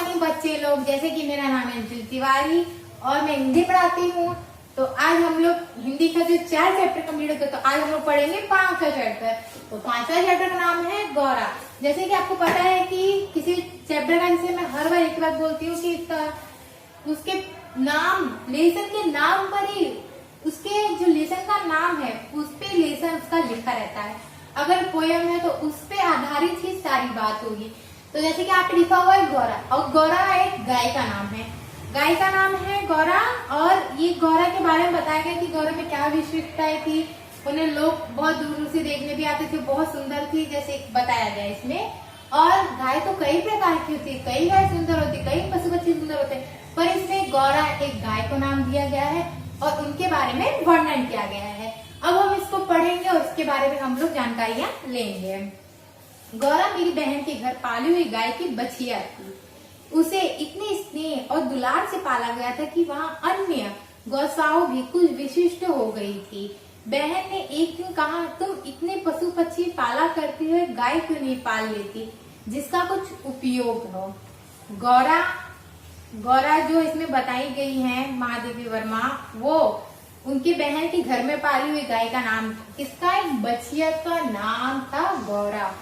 Morning बच्चे लोग, जैसे कि मेरा नाम है अंजुल तिवारी और मैं हिंदी पढ़ाती हूँ। तो आज हम लोग हिंदी का जो 4 चैप्टर कंप्लीट होते हैं, तो आज हम लोग पढ़ेंगे 5वां चैप्टर। तो 5वां चैप्टर का नाम है गौरा। जैसे कि आपको पता है कि किसी चैप्टर का, जैसे मैं हर बार एक बात बोलती हूँ कि उसके नाम, लेसन के नाम पर ही उसके जो लेसन का नाम है उस पे लेसन उसका लिखा रहता है। अगर पोयम है तो उस पे आधारित ही सारी बात होगी। तो जैसे कि आप पे लिखा हुआ है गौरा, और गौरा एक गाय का नाम है। गाय का नाम है गौरा। और ये गौरा के बारे में बताया गया कि गौरा में क्या विशेषताएं थी। उन्हें लोग बहुत दूर दूर से देखने भी आते थे, बहुत सुंदर थी जैसे बताया गया इसमें। और गाय तो कई प्रकार की होती है, कई गाय सुंदर होती है, कई पशु पक्षी सुंदर होते हैं, पर इसमें गौरा एक गाय को नाम दिया गया है और उनके बारे में वर्णन किया गया है। अब हम इसको पढ़ेंगे और उसके बारे में हम लोग जानकारियां लेंगे। गौरा मेरी बहन के घर पाली हुई गाय की बछिया थी। उसे इतने स्नेह और दुलार से पाला गया था कि वहाँ अन्य गौसाओं भी कुछ विशिष्ट हो गई थी। बहन ने एक दिन कहा, तुम इतने पशु पक्षी पाला करती हो, गाय क्यों नहीं पाल लेती जिसका कुछ उपयोग हो। गौरा जो इसमें बताई गई है महादेवी वर्मा, वो उनकी बहन के घर में पाली हुई गाय का नाम था। इसका एक बछिया का नाम था गौरा।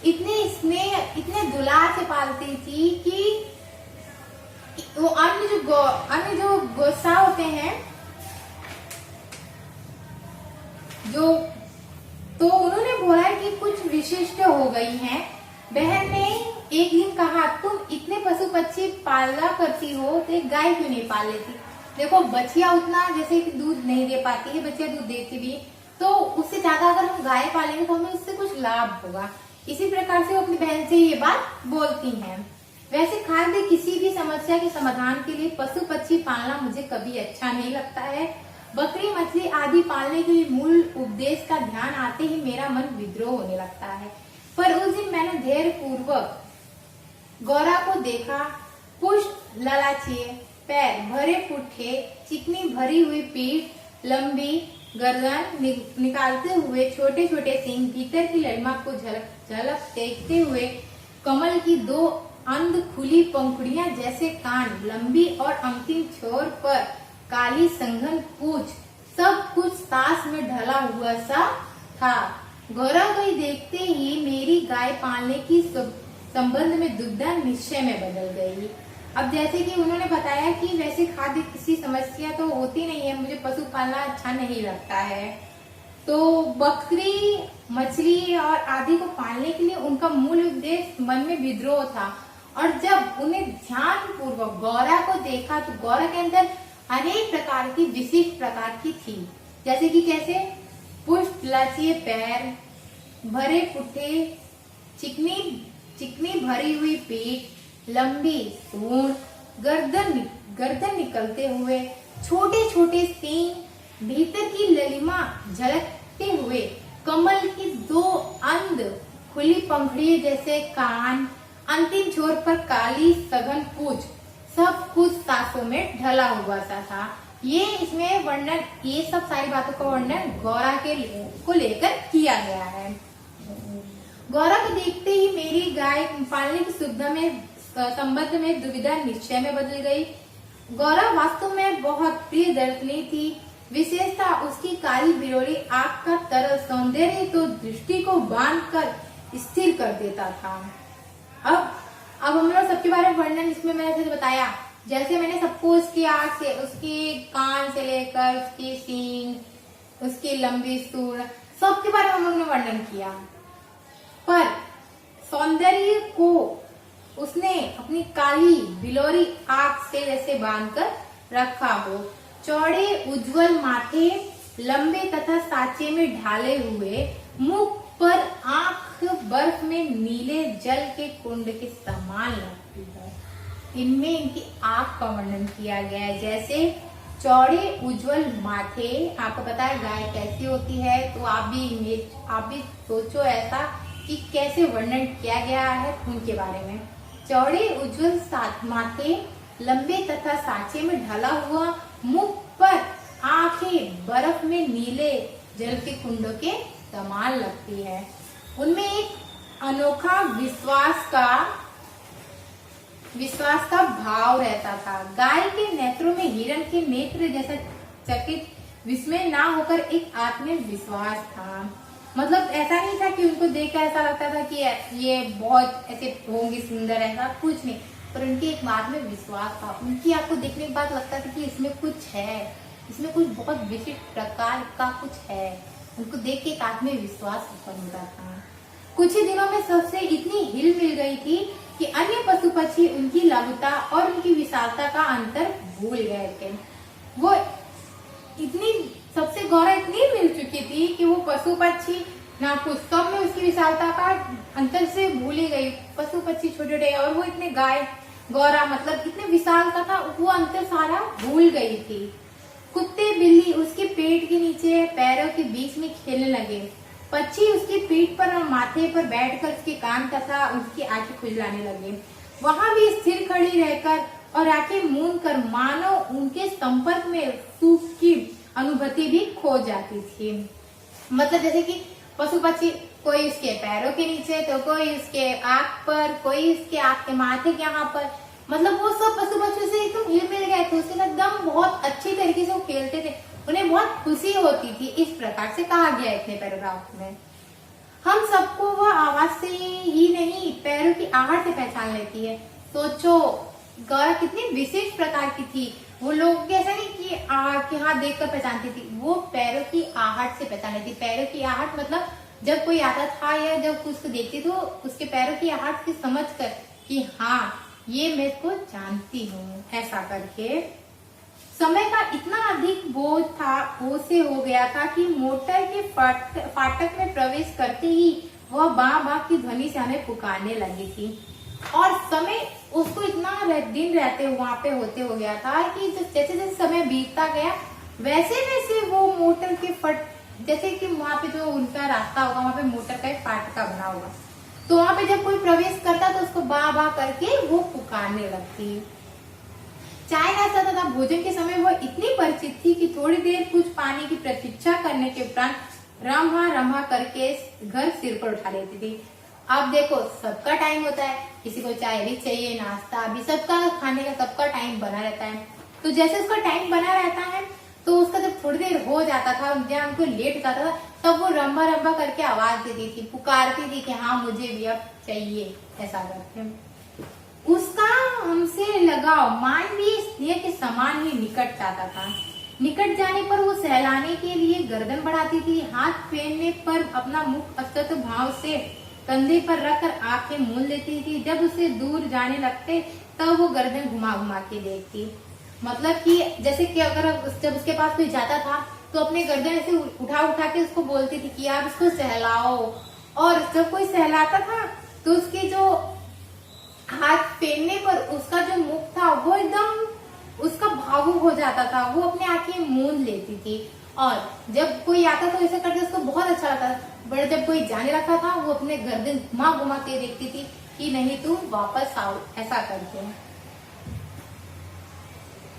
इतने स्नेह, इतने दुलार से पालती थी कि वो अन्य जो गोसा होते हैं जो, तो उन्होंने बोला कि कुछ विशिष्ट हो गई हैं। बहन ने एक दिन कहा, तुम इतने पशु पक्षी पाला करती हो तो एक गाय क्यों नहीं पाल लेती। देखो, बछिया उतना जैसे कि दूध नहीं दे पाती है, बछिया दूध देती भी, तो उससे ज्यादा अगर हम गाय पालेंगे तो हमें उससे कुछ लाभ होगा। इसी प्रकार से वो अपनी बहन से ये बात बोलती हैं। वैसे खाद्य किसी भी समस्या के समाधान के लिए पशु पक्षी पालना मुझे कभी अच्छा नहीं लगता है। बकरी मछली आदि पालने के लिए मूल उपदेश का ध्यान आते ही मेरा मन विद्रोह होने लगता है। पर उस दिन मैंने धैर्य पूर्वक गौरा को देखा। पुष्ट ललाचिए पैर, भरे पुट्ठे, चिकनी भरी हुई पीठ, लंबी गर्दन निकालते हुए छोटे छोटे सींग, भीतर की लड़िमा को झलक देखते हुए कमल की 2 अंध खुली पंखुड़ियां जैसे कान, लंबी और अंतिम छोर पर काली संघन पूंछ, सब कुछ सांस में ढला हुआ सा था। गौरा को देखते ही मेरी गाय पालने की संबंध में दुविधा निश्चय में बदल गई। अब जैसे कि उन्होंने बताया कि वैसे खाद्य किसी समस्या तो होती नहीं है, मुझे पशु पालना अच्छा नहीं लगता है, तो बकरी मछली और आदि को पालने के लिए उनका मूल उद्देश्य मन में विद्रोह था। और जब उन्हें ध्यान पूर्वक गौरा को देखा तो गौरा के अंदर अनेक प्रकार की विशिष्ट प्रकार की थी। जैसे कि कैसे, पुष्ट लचीले पैर, भरे पुट्ठे, चिकनी भरी हुई पीठ, लंबी सूंड, गर्दन निकलते हुए छोटे छोटे सींग, भीतर की ललिमा झलकते हुए कमल की 2 अंध खुली पंखुड़ी जैसे कान, अंतिम छोर पर काली सघन पूंछ, सब कुछ सांसों में ढला हुआ सा था। ये इसमें वर्णन, ये सब सारी बातों का वर्णन गौरा को लेकर किया गया है। गौरा को देखते ही मेरी गाय पालने की सुविधा में संबंध में दुविधा निश्चय में बदल गई। गौरा वास्तव में बहुत प्रिय दर्शनी थी। विशेषता उसकी काली बिरोड़ी आंख का तरल सौंदर्य तो दृष्टि को बांध कर स्थिर कर देता था। अब हम लोग सबके बारे में वर्णन इसमें मैंने जैसे बताया, जैसे मैंने सबको उसकी आंख से, उसकी कान से लेकर उसकी सींग, उसकी लंबी सूंड, सबके बारे में हम लोग ने वर्णन किया। पर सौंदर्य को उसने अपनी काली बिलोरी आंख से जैसे बांधकर रखा हो। चौड़े उज्जवल माथे, लंबे तथा सांचे में ढाले हुए मुख पर आंख बर्फ में नीले जल के कुंड के समान लगती है। इनमें इनकी आंख का वर्णन किया गया है। जैसे चौड़े उज्जवल माथे, आपको पता है गाय कैसी होती है, तो आप भी सोचो ऐसा कि कैसे वर्णन किया गया है उनके बारे में। चौड़े उज्जवल माथे, लंबे तथा सांचे में ढला हुआ मुख पर आंखें बर्फ में नीले जल के कुंडों के समान लगती है। उनमें एक अनोखा विश्वास का विश्वास का भाव रहता था। गाय के नेत्रों में हिरण के नेत्र जैसा चकित विस्मय ना होकर एक आत्मविश्वास था। मतलब ऐसा नहीं था कि उनको देख कर ऐसा लगता था कि ये बहुत ऐसे होंगी सुंदर, ऐसा कुछ नहीं, पर उनके एक बात में विश्वास था। उनकी आपको देखने के बाद लगता था कि इसमें कुछ है, इसमें कुछ बहुत विशिष्ट प्रकार का कुछ है। उनको देख के एक आत्मविश्वास उत्पन्न होता था। कुछ ही दिनों में सबसे इतनी हिल मिल गई थी कि अन्य पशु पक्षी उनकी लघुता और उनकी विशालता का अंतर भूल गए थे। वो इतनी सबसे गौरा इतनी मिल चुकी थी कि वो पशु पक्षी ना कुछ सब में उसकी विशालता का अंतर से भूल ही गई। पशु पक्षी छोटे छोटे और वो इतने गाय गौरा मतलब इतने विशाल का था, वो अंतर सारा भूल गई थी। कुत्ते बिल्ली उसके पेट के नीचे पैरों के बीच में खेलने लगे। पक्षी उसकी पीठ पर और माथे पर बैठकर उसके कान तथा उसकी आंखें खुजलाने लगे। वहां भी स्थिर खड़ी रहकर और आंखें मूंद कर मानो उनके संपर्क में सुख की अनुभूति भी खो जाती थी। मतलब जैसे कि पशु पक्षी कोई उसके पैरों के नीचे तो कोई उसके आंख पर, कोई उसके आंख के माथे के यहाँ पर, मतलब वो सब पशु पक्षी से एकदम हिल मिल गए थे। उससे एकदम बहुत अच्छी तरीके से वो खेलते थे, उन्हें बहुत खुशी होती थी। इस प्रकार से कहा गया इतने पैराग्राफ में। हम सबको वह आवाज से ही नहीं पैरों की आहट से पहचान लेती है। सोचो गौरा कितनी विशेष प्रकार की थी। वो लोग ऐसा नहीं कि हाथ देखकर पहचानती थी, वो पैरों की आहट से पहचान लेती। पैरों की आहट मतलब जब कोई आता था या जब उसको देखती तो उसके पैरों की आहट से समझ कर कि हाँ ये मैं इसको जानती हूँ, ऐसा करके। समय का इतना अधिक बोझ से हो गया था कि मोटर के फाटक में प्रवेश करते ही वह बाँ बाँ की ध्वनि से हमें पुकारने लगी थी। और समय उसको इतना दिन रहते वहां पे होते हो गया था कि जैसे जैसे समय बीतता गया वैसे वैसे वो मोटर के जैसे कि वहां पे जो उनका रास्ता होगा वहां पे मोटर का एक फाटका बना होगा, तो वहां पे जब कोई प्रवेश करता तो उसको बा बा करके वो पुकारने लगती। चाय नाश्ता तथा भोजन के समय वह इतनी परिचित थी कि थोड़ी देर कुछ पानी की प्रतीक्षा करने के उपरांत रम्हा रम्हा करके घर सिर पर उठा लेती थी। अब देखो सबका टाइम होता है, किसी को चाय भी चाहिए, नाश्ता भी, सबका खाने का सबका टाइम बना रहता है। तो जैसे उसका टाइम बना रहता है तो उसका जब थोड़ी देर हो जाता था, जब उनको लेट हो जाता था, तब वो रंभा रंभा करके आवाज देती थी, पुकारती थी कि हाँ मुझे भी अब चाहिए, ऐसा करते। उसका हमसे लगाव मानवीय स्नेह के समान ही निकट जाता था। निकट जाने पर वो सहलाने के लिए गर्दन बढ़ाती थी, हाथ फेरने पर अपना मुख असत भाव से कंधे पर रखकर आंखें मूंद लेती थी। जब उसे दूर जाने लगते तब वो गर्दन घुमा घुमा के देखती। मतलब कि जैसे कि अगर जब उसके पास कोई जाता था तो अपने गर्दन ऐसे उठा उठा के उसको बोलती थी कि आप इसको सहलाओ। और जब कोई सहलाता था तो उसके जो हाथ फेरने पर उसका जो मुख था वो एकदम उसका भावुक हो जाता था, वो अपने आंखें मूंद लेती थी। और जब कोई आता तो ऐसा करके उसको बहुत अच्छा लगता था। बट जब कोई जाने लगता था वो अपने गर्दन घुमा घुमा के देखती थी कि नहीं तू वापस आओ, ऐसा करके।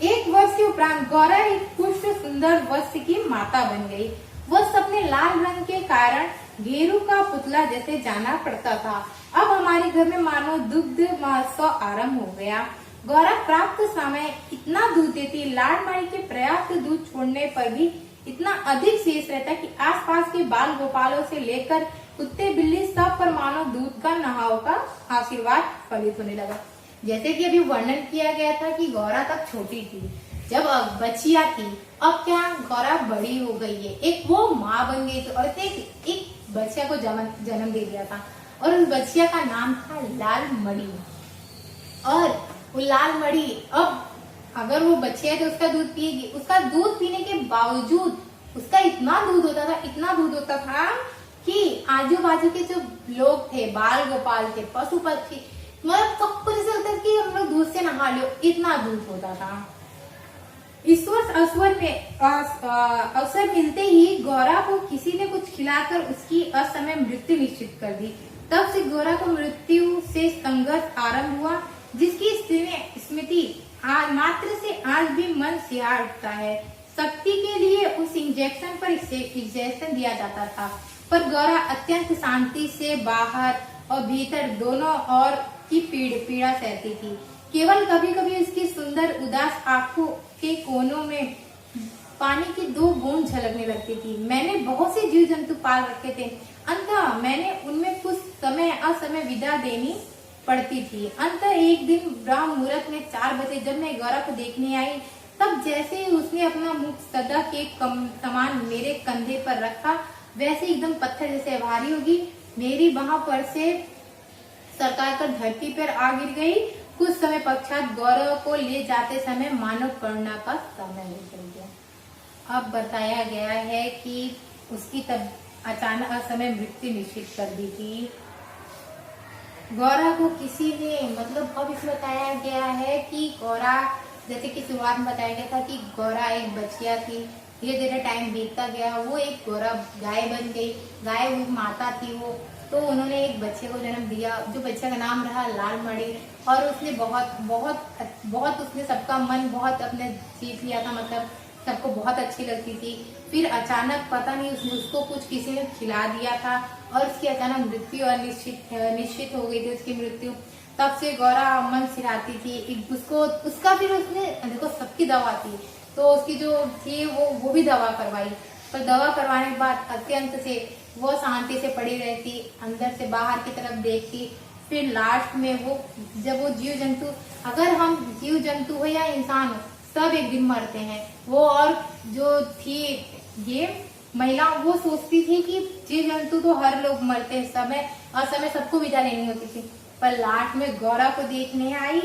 एक वर्ष के उपरांत गौरा एक पुष्ट सुंदर वत्स की माता बन गई। वत्स अपने लाल रंग के कारण घेरू का पुतला जैसे जाना पड़ता था। अब हमारे घर में मानो दुग्ध महोत्सव आरंभ हो गया। गौरा प्राप्त समय इतना दूध देती, लाड़माड़ी के पर्याप्त दूध छोड़ने पर भी इतना अधिक शेष रहता कि आसपास के बाल गोपालों से लेकर कुत्ते बिल्ली सब पर मानो दूध का नहाव का आशीर्वाद फलित होने लगा। जैसे कि अभी वर्णन किया गया था कि गौरा तब छोटी थी, जब बच्चिया थी, अब क्या गौरा बड़ी हो गई है, एक वो माँ बन गई थी और एक बच्चिया को जन्म दे दिया था। और उस बच्चिया का नाम था लाल मड़ी। और वो लाल मड़ी अब अगर वो बच्चिया है तो उसका दूध पिएगी। उसका दूध पीने के बावजूद उसका इतना दूध होता था कि आजू बाजू के जो लोग थे, बाल गोपाल थे, पशु पक्षी, मतलब सबको जैसे लगता कि हम लोग दूध से नहा लो, इतना दूध होता था। ईश्वर अवसर मिलते ही गौरा को किसी ने कुछ खिलाकर उसकी असमय मृत्यु निश्चित कर दी। तब से गौरा को मृत्यु से संघर्ष आरंभ हुआ, जिसकी स्मृति मात्र से आज भी मन सिहार उठता है। शक्ति के लिए उस इंजेक्शन पर इंजेक्शन दिया जाता था, पर गौरा अत्यंत शांति से बाहर और भीतर दोनों ओर की पीड़ा सहती थी। केवल कभी कभी उसकी सुंदर उदास आंखों के कोनों में पानी की 2 बूंद झलकने लगती थी। मैंने बहुत से जीव जंतु पाल रखे थे, अंततः मैंने उनमें कुछ समय असमय विदा देनी पड़ती थी। अंततः एक दिन ब्रह्म मुहूर्त में 4 बजे जब मैं गौरा को देखने आई, तब जैसे ही उसने अपना मुख सदा के समान मेरे कंधे पर रखा, वैसे एकदम पत्थर जैसे भारी होगी मेरी बाह पर से सरकार कर धरती पर आ गिर गई। कुछ समय पश्चात गौरव को ले जाते समय मानव करुणा का समय निकल गया। अब बताया गया है कि उसकी तब अचानक असमय मृत्यु निश्चित कर दी थी। गौरा को किसी ने मतलब अब इसमें बताया गया है कि गौरा, जैसे कि शुरुआत में बताया गया था कि गौरा एक बच्चिया थी, धीरे धीरे टाइम बीतता गया, वो एक गौरा गाय बन गई, गाय वो माता थी वो, तो उन्होंने एक बच्चे को जन्म दिया, जो बच्चे का नाम रहा लाल मणि, और उसने बहुत बहुत बहुत उसने सबका मन बहुत अपने जीत लिया था, मतलब सबको बहुत अच्छी लगती थी। फिर अचानक पता नहीं उसको कुछ किसी ने खिला दिया था और उसकी अचानक मृत्यु निश्चित हो गई थी उसकी मृत्यु। तब से गौरा मन सिराती थी उसको, उसका फिर उसने देखो सबकी दवा थी, तो उसकी जो थी वो भी दवा करवाई, पर दवा करवाने के बाद अत्यंत से वो शांति से पड़ी रहती, अंदर से बाहर की तरफ देखती। फिर लास्ट में वो जब वो जीव जंतु, अगर हम जीव जंतु हो या इंसान हो, सब एक दिन मरते हैं। वो और जो थी ये महिला, वो सोचती थी कि जीव जंतु तो हर लोग मरते हैं, समय और समय सबको विदा लेनी होती थी, पर लास्ट में गौरा को देखने आई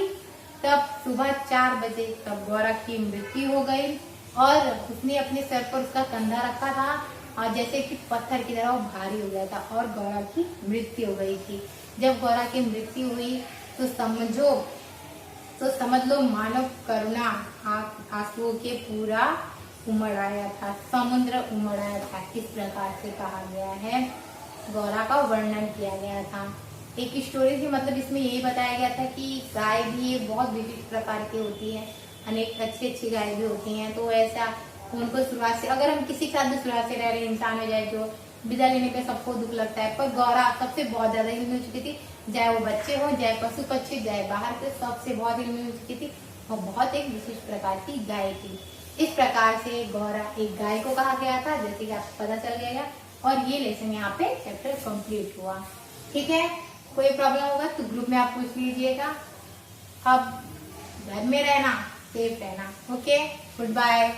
तब सुबह 4 बजे तब गौरा की मृत्यु हो गई और उसने अपने सर पर उसका कंधा रखा था और जैसे कि पत्थर की तरह वो भारी हो गया था और गौरा की मृत्यु हो गई थी। जब गौरा की मृत्यु हुई तो समझ लो मानव करुणा आंसुओं के पूरा उमड़ आया था, समुद्र उमड़ आया था, इस प्रकार से कहा गया है, गौरा का वर्णन किया गया था। एक स्टोरी थी, मतलब इसमें यही बताया गया था कि गाय भी बहुत विविध प्रकार की होती है, अनेक अच्छी अच्छी गाय भी होती हैं, तो ऐसा उनको शुरुआत से, अगर हम किसी के साथ भी शुरुआत से रह रहे इंसान हो जाए, जो विदा लेने पे सबको दुख लगता है, पर गौरा सबसे बहुत ज्यादा इल्मी हो चुकी थी, चाहे वो बच्चे हो, चाहे पशु पक्षी, चाहे बाहर के, सबसे बहुत इल्मी हो चुकी थी और बहुत एक विशिष्ट प्रकार की गाय थी। इस प्रकार से गौरा एक गाय को कहा गया था, जैसे कि आपको पता चल गया। और ये लेसन यहाँ पे चैप्टर कंप्लीट हुआ। ठीक है, कोई प्रॉब्लम होगा तो ग्रुप में आप पूछ लीजिएगा। अब घर में रहना, सेफ रहना। Okay, good bye.